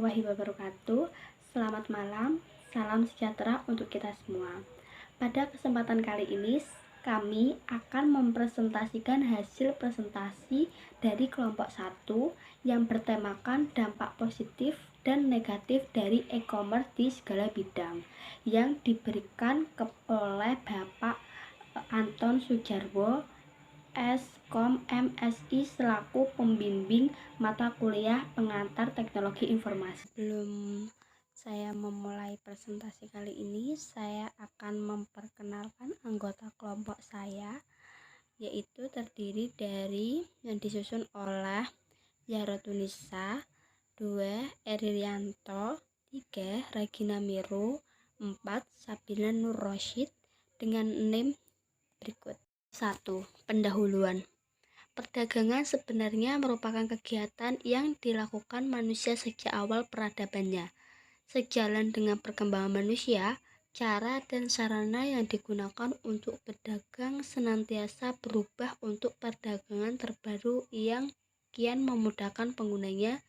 warahmatullahi wabarakatuh. Selamat malam, salam sejahtera untuk kita semua. Pada kesempatan kali ini, kami akan mempresentasikan hasil presentasi dari kelompok 1 yang bertemakan dampak positif dan negatif dari e-commerce di segala bidang yang diberikan oleh Bapak Anton Sujarwo, Skom MSI selaku pembimbing mata kuliah pengantar teknologi informasi. Sebelum saya memulai presentasi kali ini, saya akan memperkenalkan anggota kelompok saya, yaitu terdiri dari yang disusun oleh Yarotunisa, 2 Eririanto, 3 Regina Miru, 4 Sabina Nur Roshid, dengan name berikut. 1. Pendahuluan. Perdagangan sebenarnya merupakan kegiatan yang dilakukan manusia sejak awal peradabannya. Sejalan dengan perkembangan manusia, cara dan sarana yang digunakan untuk berdagang senantiasa berubah untuk perdagangan terbaru yang kian memudahkan penggunanya.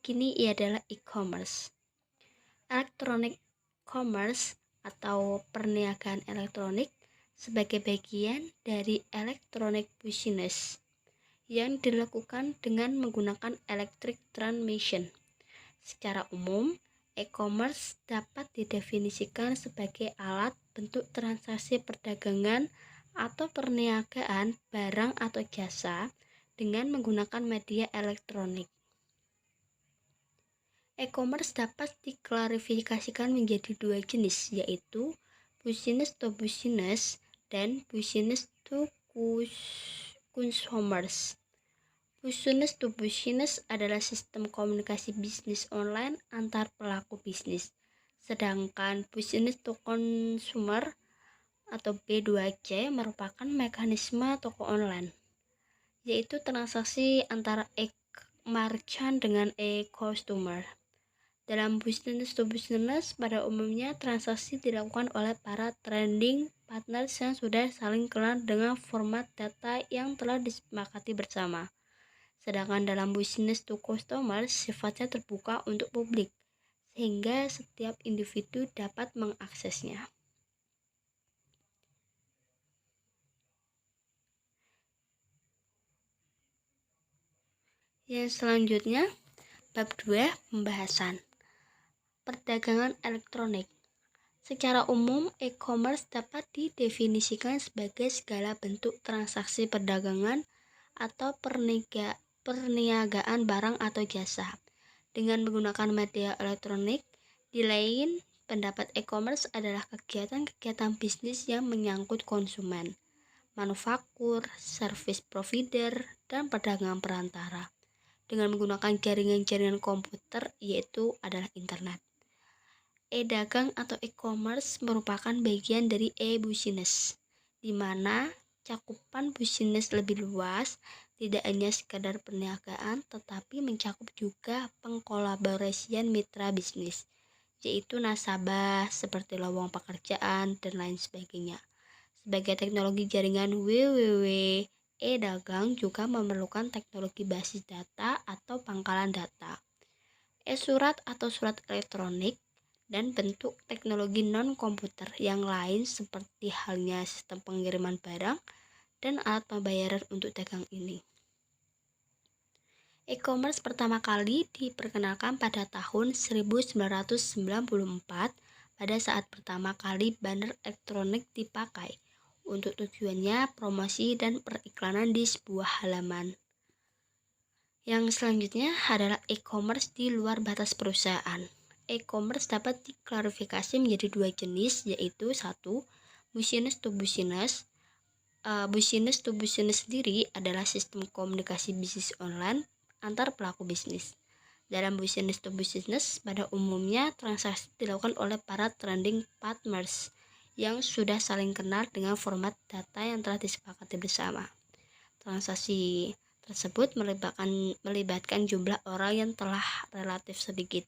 Kini ia adalah e-commerce. Electronic commerce atau perniagaan elektronik sebagai bagian dari electronic business yang dilakukan dengan menggunakan electric transmission. Secara umum, e-commerce dapat didefinisikan sebagai alat bentuk transaksi perdagangan atau perniagaan barang atau jasa dengan menggunakan media elektronik. E-commerce dapat diklarifikasikan menjadi dua jenis, yaitu business to business dan business to consumers. Business to business adalah sistem komunikasi bisnis online antar pelaku bisnis, sedangkan business to consumer atau B2C merupakan mekanisme toko online, yaitu transaksi antara e-merchant dengan e-customer. Dalam business to business, pada umumnya transaksi dilakukan oleh para trading partners yang sudah saling kenal dengan format data yang telah disepakati bersama. Sedangkan dalam business to customer, sifatnya terbuka untuk publik, sehingga setiap individu dapat mengaksesnya. Yang selanjutnya, bab 2, pembahasan. Perdagangan elektronik. Secara umum, e-commerce dapat didefinisikan sebagai segala bentuk transaksi perdagangan atau perniagaan barang atau jasa dengan menggunakan media elektronik. Di lain pendapat, e-commerce adalah kegiatan-kegiatan bisnis yang menyangkut konsumen, manufaktur, service provider, dan pedagang perantara dengan menggunakan jaringan-jaringan komputer, yaitu adalah internet. E-dagang atau e-commerce merupakan bagian dari e-business, di mana cakupan bisnis lebih luas, tidak hanya sekadar perniagaan, tetapi mencakup juga pengkolaborasian mitra bisnis, yaitu nasabah seperti lowongan pekerjaan dan lain sebagainya. Sebagai teknologi jaringan www, e-dagang juga memerlukan teknologi basis data atau pangkalan data, e-surat atau surat elektronik, dan bentuk teknologi non-komputer yang lain seperti halnya sistem pengiriman barang dan alat pembayaran untuk dagang ini. E-commerce pertama kali diperkenalkan pada tahun 1994 pada saat pertama kali banner elektronik dipakai untuk tujuannya promosi dan periklanan di sebuah halaman. Yang selanjutnya adalah e-commerce di luar batas perusahaan. E-commerce dapat diklarifikasi menjadi dua jenis, yaitu 1. Business to business. Business to business sendiri adalah sistem komunikasi bisnis online antar pelaku bisnis. Dalam business to business, pada umumnya transaksi dilakukan oleh para trading partners yang sudah saling kenal dengan format data yang telah disepakati bersama. Transaksi tersebut melibatkan jumlah orang yang telah relatif sedikit.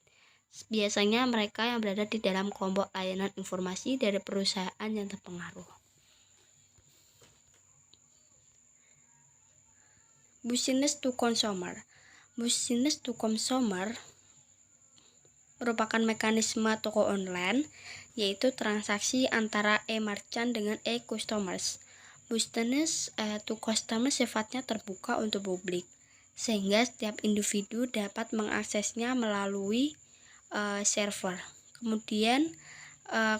Biasanya mereka yang berada di dalam kelompok layanan informasi dari perusahaan yang terpengaruh. Business to consumer. Business to consumer merupakan mekanisme toko online, yaitu transaksi antara e-merchant dengan e-customers. Business to customer sifatnya terbuka untuk publik, sehingga setiap individu dapat mengaksesnya melalui server. Kemudian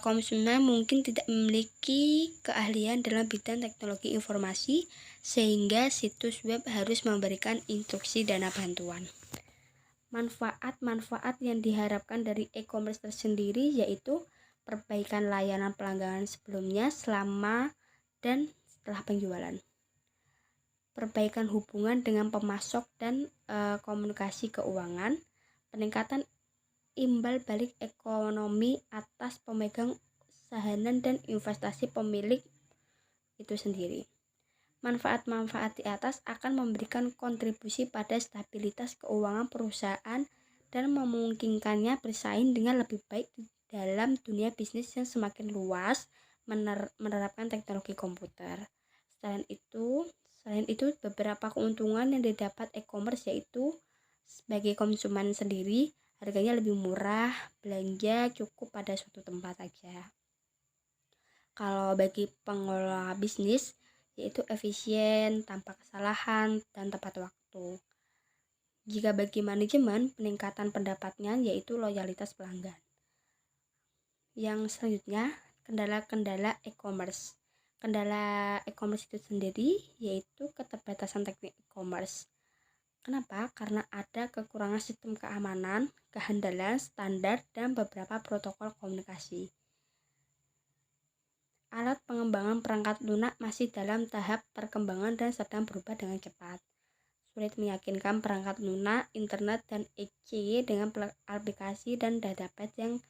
konsumen mungkin tidak memiliki keahlian dalam bidang teknologi informasi, sehingga situs web harus memberikan instruksi dana bantuan. Manfaat-manfaat yang diharapkan dari e-commerce tersendiri yaitu perbaikan layanan pelanggan sebelumnya, selama, dan setelah penjualan. Perbaikan hubungan dengan pemasok dan komunikasi keuangan. Peningkatan imbal balik ekonomi atas pemegang saham dan investasi pemilik itu sendiri. Manfaat-manfaat di atas akan memberikan kontribusi pada stabilitas keuangan perusahaan dan memungkinkannya bersaing dengan lebih baik dalam dunia bisnis yang semakin luas menerapkan teknologi komputer. Selain itu beberapa keuntungan yang didapat e-commerce yaitu sebagai konsumen sendiri, harganya lebih murah, belanja cukup pada suatu tempat saja. Kalau bagi pengelola bisnis, yaitu efisien, tanpa kesalahan, dan tepat waktu. Jika bagi manajemen, peningkatan pendapatnya yaitu loyalitas pelanggan. Yang selanjutnya, kendala-kendala e-commerce. Kendala e-commerce itu sendiri yaitu keterbatasan teknik e-commerce. Kenapa? Karena ada kekurangan sistem keamanan, kehandalan, standar, dan beberapa protokol komunikasi. Alat pengembangan perangkat lunak masih dalam tahap perkembangan dan sedang berubah dengan cepat. Sulit meyakinkan perangkat lunak, internet, dan EC dengan aplikasi dan database yang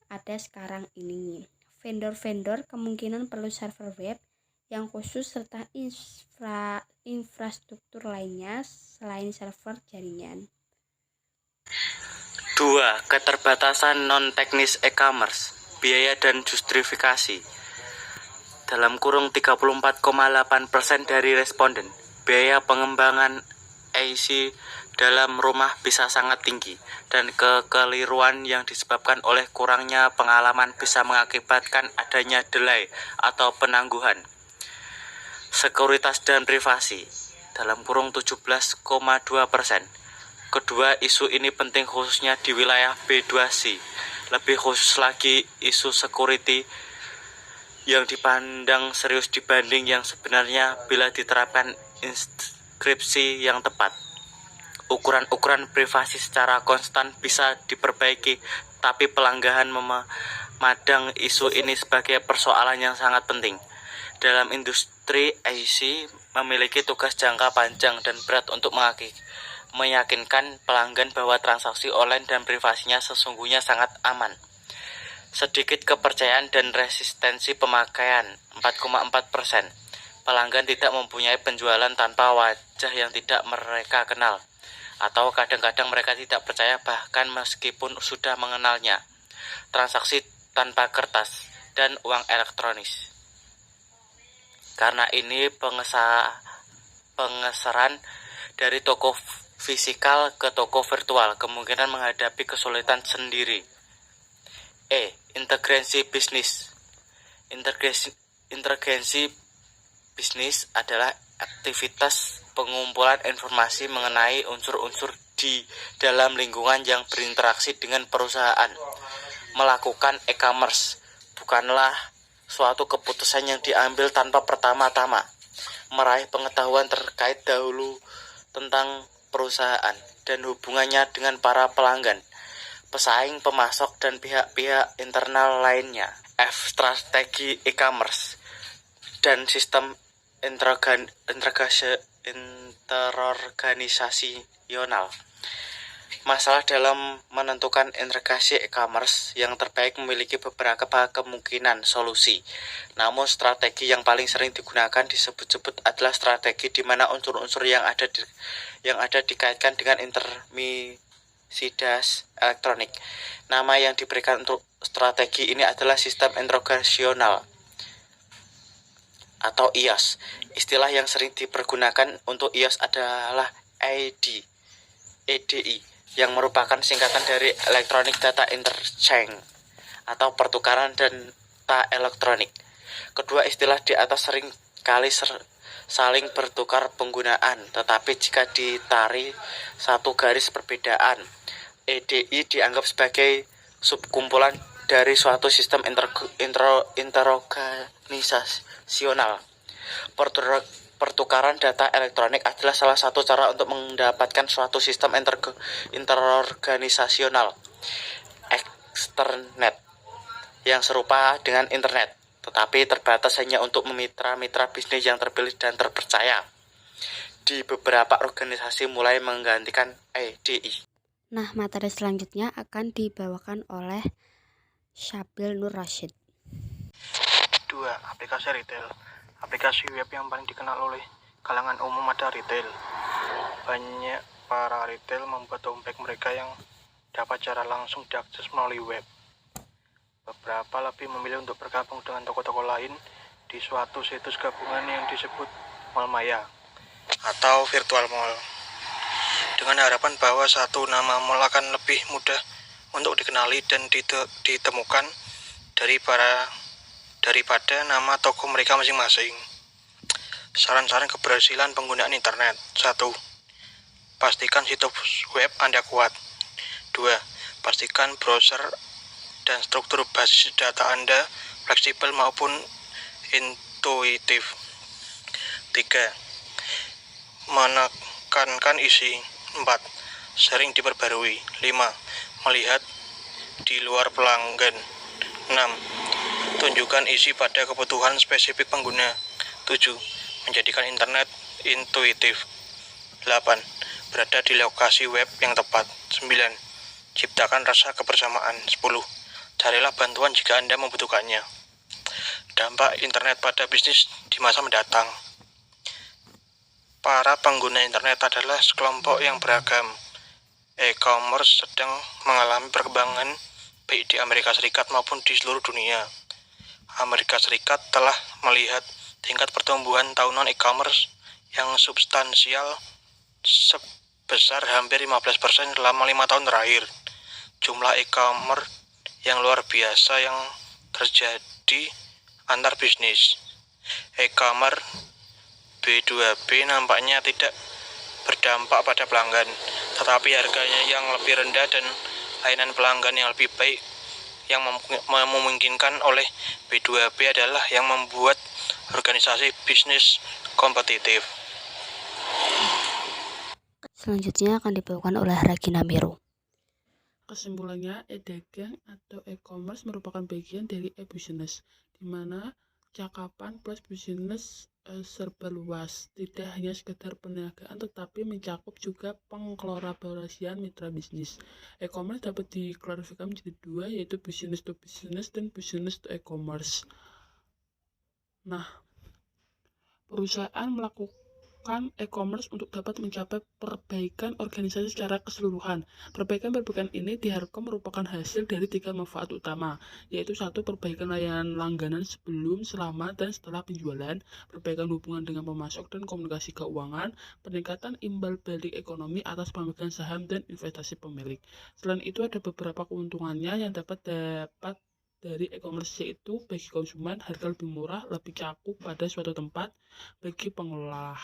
ada sekarang ini. Vendor-vendor kemungkinan perlu server web yang khusus serta infrastruktur lainnya selain server jaringan. 2. Keterbatasan non-teknis e-commerce, biaya dan justifikasi. Dalam kurung 34,8% dari responden, biaya pengembangan IC dalam rumah bisa sangat tinggi, dan kekeliruan yang disebabkan oleh kurangnya pengalaman bisa mengakibatkan adanya delay atau penangguhan. Sekuritas dan privasi, dalam kurung 17,2%. Kedua isu ini penting khususnya di wilayah B2C, lebih khusus lagi isu security yang dipandang serius dibanding yang sebenarnya bila diterapkan inskripsi yang tepat. Ukuran-ukuran privasi secara konstan bisa diperbaiki, tapi pelanggaran memandang isu ini sebagai persoalan yang sangat penting. Dalam industri IC memiliki tugas jangka panjang dan berat untuk meyakinkan pelanggan bahwa transaksi online dan privasinya sesungguhnya sangat aman. Sedikit kepercayaan dan resistensi pemakaian, 4,4%. Pelanggan tidak mempunyai penjualan tanpa wajah yang tidak mereka kenal, atau kadang-kadang mereka tidak percaya bahkan meskipun sudah mengenalnya. Transaksi tanpa kertas dan uang elektronis. Karena ini pengesaran dari toko fisikal ke toko virtual kemungkinan menghadapi kesulitan sendiri. Integrasi bisnis. Integrasi bisnis adalah aktivitas pengumpulan informasi mengenai unsur-unsur di dalam lingkungan yang berinteraksi dengan perusahaan. Melakukan e-commerce bukanlah suatu keputusan yang diambil tanpa pertama-tama meraih pengetahuan terkait dahulu tentang perusahaan dan hubungannya dengan para pelanggan, pesaing, pemasok, dan pihak-pihak internal lainnya. Strategi e-commerce dan sistem interorganisasional. Masalah dalam menentukan integrasi e-commerce yang terbaik memiliki beberapa kemungkinan solusi. Namun strategi yang paling sering digunakan disebut-sebut adalah strategi di mana unsur-unsur yang ada dikaitkan dengan intermisidas elektronik. Nama yang diberikan untuk strategi ini adalah sistem integrasional atau IOS. Istilah yang sering dipergunakan untuk IOS adalah EDI, yang merupakan singkatan dari Electronic Data Interchange atau pertukaran data elektronik. Kedua istilah di atas sering kali saling bertukar penggunaan, tetapi jika ditarik satu garis perbedaan, EDI dianggap sebagai subkumpulan dari suatu sistem interorganisasional. Pertukaran data elektronik adalah salah satu cara untuk mendapatkan suatu sistem interorganisasional eksternet yang serupa dengan internet, tetapi terbatas hanya untuk mitra-mitra bisnis yang terpilih dan terpercaya. Di beberapa organisasi mulai menggantikan EDI. Nah, materi selanjutnya akan dibawakan oleh Syabil Nur Rashid. 2. Aplikasi retail. Aplikasi web yang paling dikenal oleh kalangan umum ada retail. Banyak para retail membuat dompet mereka yang dapat secara langsung diakses melalui web. Beberapa lebih memilih untuk bergabung dengan toko-toko lain di suatu situs gabungan yang disebut Mall Maya atau virtual mall, dengan harapan bahwa satu nama mall akan lebih mudah untuk dikenali dan ditemukan daripada nama toko mereka masing-masing. Saran-saran keberhasilan penggunaan internet. 1. Pastikan situs web Anda kuat. 2. Pastikan browser dan struktur basis data Anda fleksibel maupun intuitif. 3. Menekankan isi. 4. Sering diperbarui. 5. Melihat di luar pelanggan. 6. Tunjukkan isi pada kebutuhan spesifik pengguna. 7. Menjadikan internet intuitif. 8. Berada di lokasi web yang tepat. 9. Ciptakan rasa kebersamaan. 10. Carilah bantuan jika Anda membutuhkannya. Dampak internet pada bisnis di masa mendatang. Para pengguna internet adalah sekelompok yang beragam. E-commerce sedang mengalami perkembangan baik di Amerika Serikat maupun di seluruh dunia. Amerika Serikat telah melihat tingkat pertumbuhan tahunan e-commerce yang substansial sebesar hampir 15% selama 5 tahun terakhir. Jumlah e-commerce yang luar biasa yang terjadi antar bisnis. E-commerce B2B nampaknya tidak berdampak pada pelanggan, tetapi harganya yang lebih rendah dan layanan pelanggan yang lebih baik yang memungkinkan oleh B2B adalah yang membuat organisasi bisnis kompetitif. Selanjutnya akan dibawakan oleh Regina Miru. Kesimpulannya, e-dagang atau e-commerce merupakan bagian dari e-business, di mana cakapan plus bisnis serba luas, tidak hanya sekedar perniagaan tetapi mencakup juga pengkolaborasian mitra bisnis. E-commerce dapat diklarifikasi menjadi dua, yaitu business to business dan business to e-commerce. Nah, perusahaan melakukan e-commerce untuk dapat mencapai perbaikan organisasi secara keseluruhan. Perbaikan ini diharapkan merupakan hasil dari 3 manfaat utama, yaitu 1. Perbaikan layanan langganan sebelum, selama, dan setelah penjualan, perbaikan hubungan dengan pemasok dan komunikasi keuangan, peningkatan imbal balik ekonomi atas pemegang saham dan investasi pemilik. Selain itu ada beberapa keuntungannya yang dapat dari e-commerce, yaitu bagi konsumen harga lebih murah, lebih cakup pada suatu tempat, bagi pengelola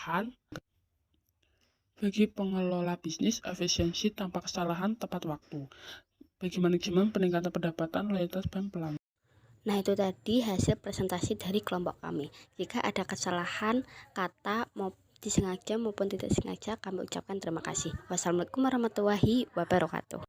bisnis efisiensi tanpa kesalahan tepat waktu, bagi manajemen peningkatan pendapatan, loyalitas dan pelanggan. Nah, itu tadi hasil presentasi dari kelompok kami. Jika ada kesalahan kata mau disengaja maupun tidak sengaja, kami ucapkan terima kasih. Wassalamualaikum warahmatullahi wabarakatuh.